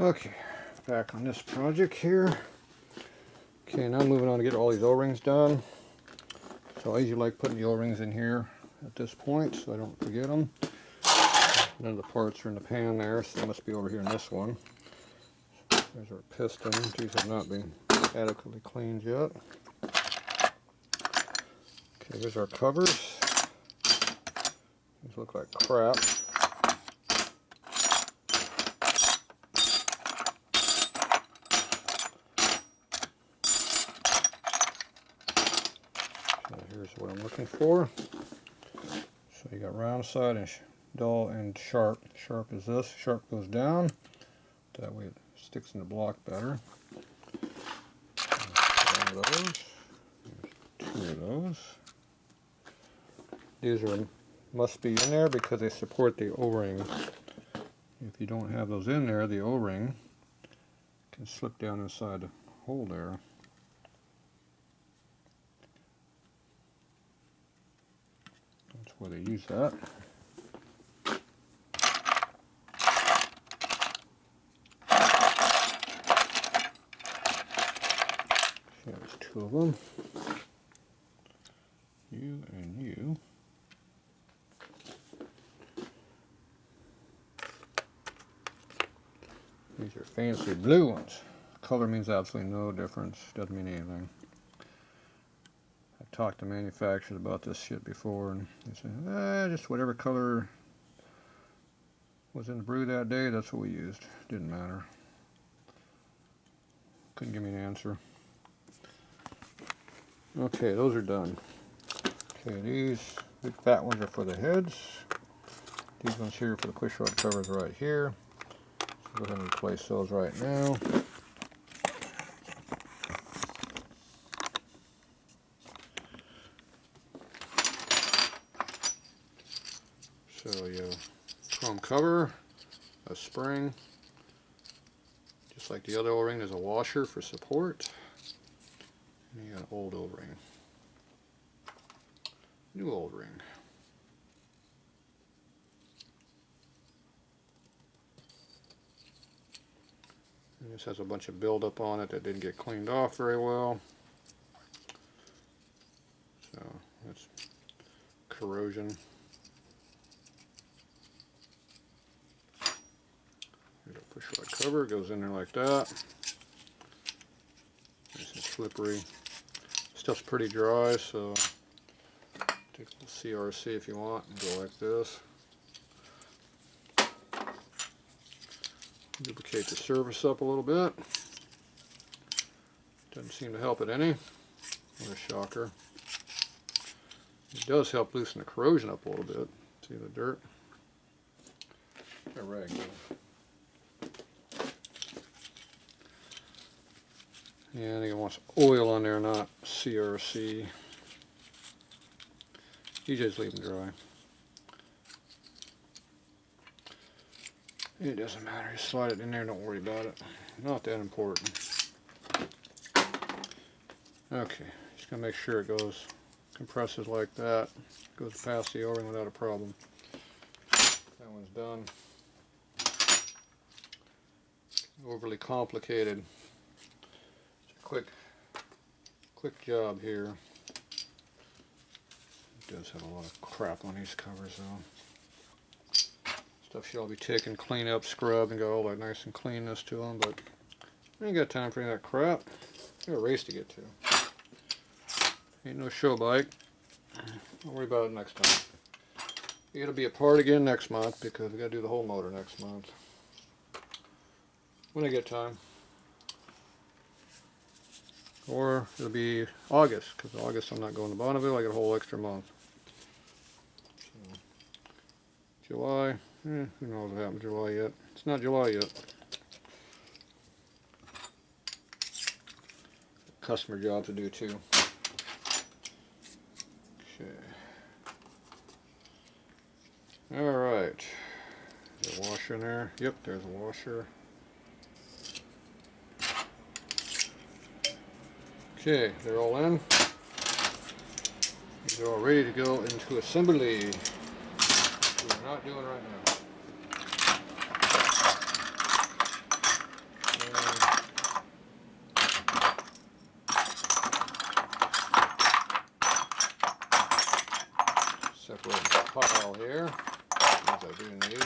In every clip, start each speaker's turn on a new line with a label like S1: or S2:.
S1: Okay, back on this project here. Okay, now moving on to get all these O-rings done. So I usually like putting the O-rings in here at this point so I don't forget them. None of the parts are in the pan there, so they must be over here in this one. There's our piston. These have not been adequately cleaned yet. Okay, there's our covers. These look like crap. Here's what I'm looking for. So you got round side and dull and sharp. Sharp is this. Sharp goes down. That way it sticks in the block better. One of those. There's two of those. These must be in there because they support the O-ring. If you don't have those in there, the O-ring can slip down inside the hole there. That's where they use that. There's two of them. You and you. These are fancy blue ones. Color means absolutely no difference. Doesn't mean anything. I've talked to manufacturers about this shit before, and they say, just whatever color was in the brew that day, that's what we used. Didn't matter. Couldn't give me an answer. Okay, those are done. Okay, these big fat ones are for the heads. These ones here for the push rod covers right here. So go ahead and replace those right now. So you have a chrome cover, a spring, just like the other O-ring. There's a washer for support, and you got an old O-ring, new O-ring. And this has a bunch of buildup on it that didn't get cleaned off very well. So that's corrosion. Here's a push rod cover, goes in there like that. Nice and slippery. Stuff's pretty dry, so take a little CRC if you want and go like this. Lubricate the surface up a little bit. Doesn't seem to help it any. What a shocker. It does help loosen the corrosion up a little bit. See the dirt? Got a rag though. Yeah, I think it wants oil on there, not CRC. You just leave them dry. It doesn't matter, just slide it in there, don't worry about it. Not that important. Okay, just gonna make sure it goes, compresses like that, goes past the O-ring without a problem. That one's done. Overly complicated. It's a quick job here. It does have a lot of crap on these covers though. Stuff should all be taken, clean up, scrub, and got all that nice and cleanness to them, but I ain't got time for any of that crap. I got a race to get to. Ain't no show bike. Don't worry about it next time. It'll be apart again next month because we gotta do the whole motor next month. When I get time. Or it'll be August, because August I'm not going to Bonneville, I got a whole extra month. So, July. Who knows what happened in July yet? It's not July yet. Customer job to do too. Okay. Alright. Is there a washer in there? Yep, there's a washer. Okay, they're all in. These are all ready to go into assembly. Which we're not doing right now. all here. Things I do need.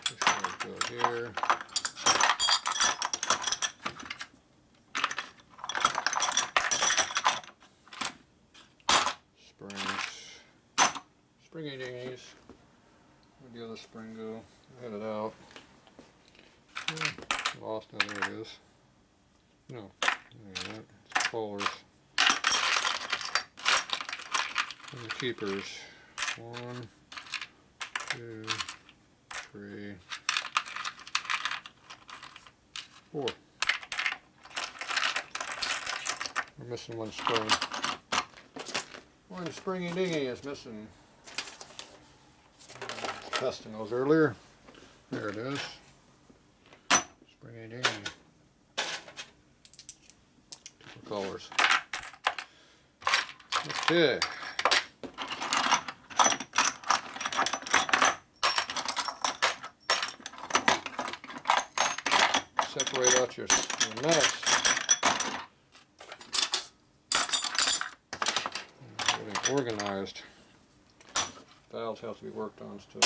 S1: This one goes here. Springs. Springy dingies. Where'd the other spring go? I had it out. Yeah, lost it. There it is. No. There it is. It's collars. And the keepers. 1, 2, 3, 4. We're missing one spring. One springy dingy is missing. Testing those earlier. There it is. Springy dingy. Different colors. Okay. Separate out your nuts. Getting organized. Valves have to be worked on still.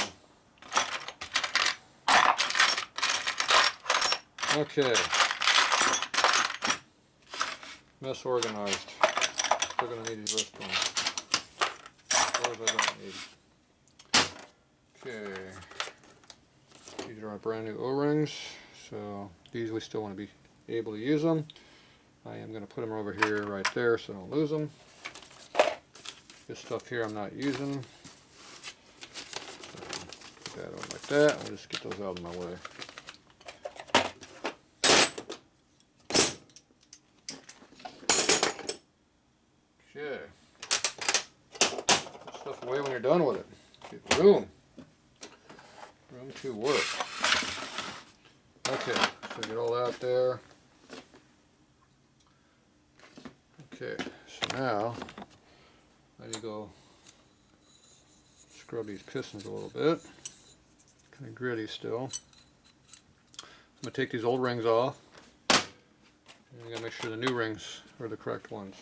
S1: Okay. Mess organized. Still gonna need these wrist ones. Those I don't need. Okay. These are our brand new O-rings. So these we still want to be able to use them. I am going to put them over here right there so I don't lose them. This stuff here I'm not using. So put that on like that. I'll just get those out of my way. Okay. Put stuff away when you're done with it. Get room. Room to work. Okay, so get all that there. Okay, so now I need to go scrub these pistons a little bit. Kind of gritty still. I'm going to take these old rings off. And I got to make sure the new rings are the correct ones.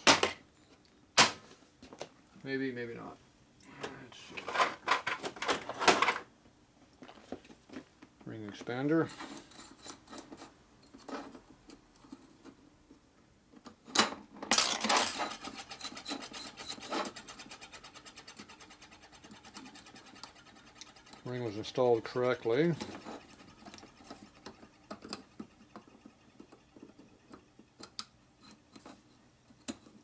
S1: Maybe, maybe not. Let's see. Ring expander. Ring was installed correctly.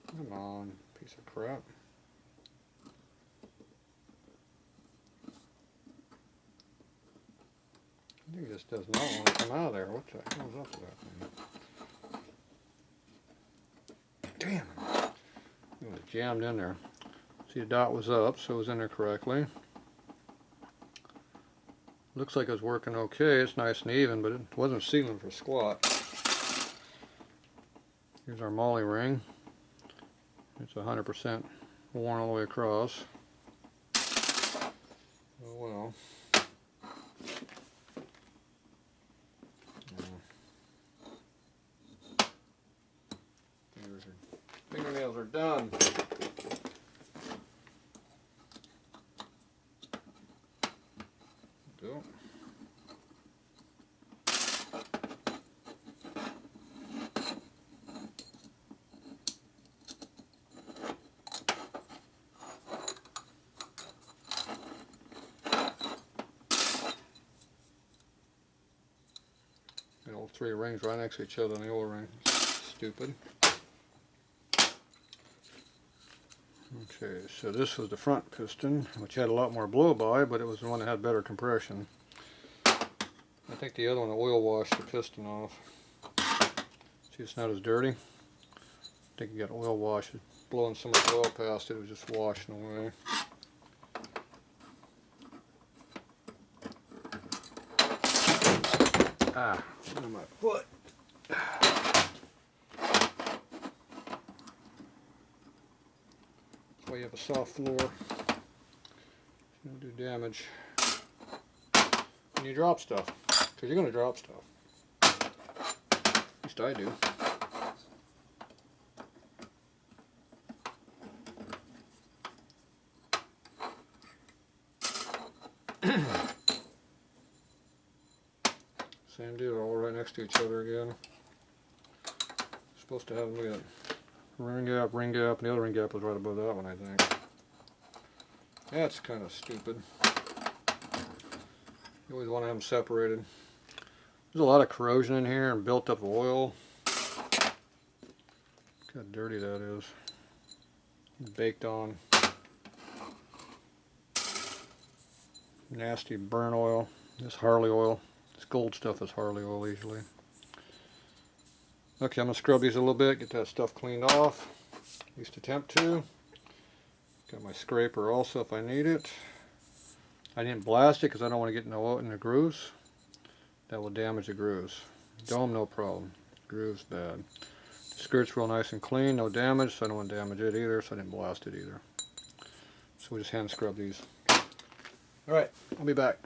S1: Come on, piece of crap. I think this does not want to come out of there. What the hell is up with that thing? Damn! It was jammed in there. See, the dot was up, so it was in there correctly. Looks like it's working okay. It's nice and even, but it wasn't sealing for squat. Here's our molly ring. It's 100% worn all the way across. Oh well. Fingernails are done. Go. And all 3 rings right next to each other on the oil ring. Stupid. Okay, so this was the front piston, which had a lot more blow-by, but it was the one that had better compression. I think the other one oil washed the piston off. See, it's not as dirty. I think it got oil washed. Blowing so much oil past it, it was just washing away. Ah, on my foot. That's why you have a soft floor. It's going to do damage. And you drop stuff, because you're going to drop stuff. At least I do. Same deal, all right next to each other again. Supposed to have, look at that, ring gap, and the other ring gap was right above that one, I think. That's kind of stupid. You always want to have them separated. There's a lot of corrosion in here and built up oil. Look how dirty that is. Baked on. Nasty burn oil. This Harley oil. This gold stuff is Harley oil usually. Okay, I'm going to scrub these a little bit, get that stuff cleaned off. At least attempt to. Got my scraper also if I need it. I didn't blast it because I don't want to get in the grooves. That will damage the grooves. Dome, no problem. Grooves, bad. The skirt's real nice and clean, no damage, so I don't want to damage it either, so I didn't blast it either. So we just hand scrub these. Alright, I'll be back.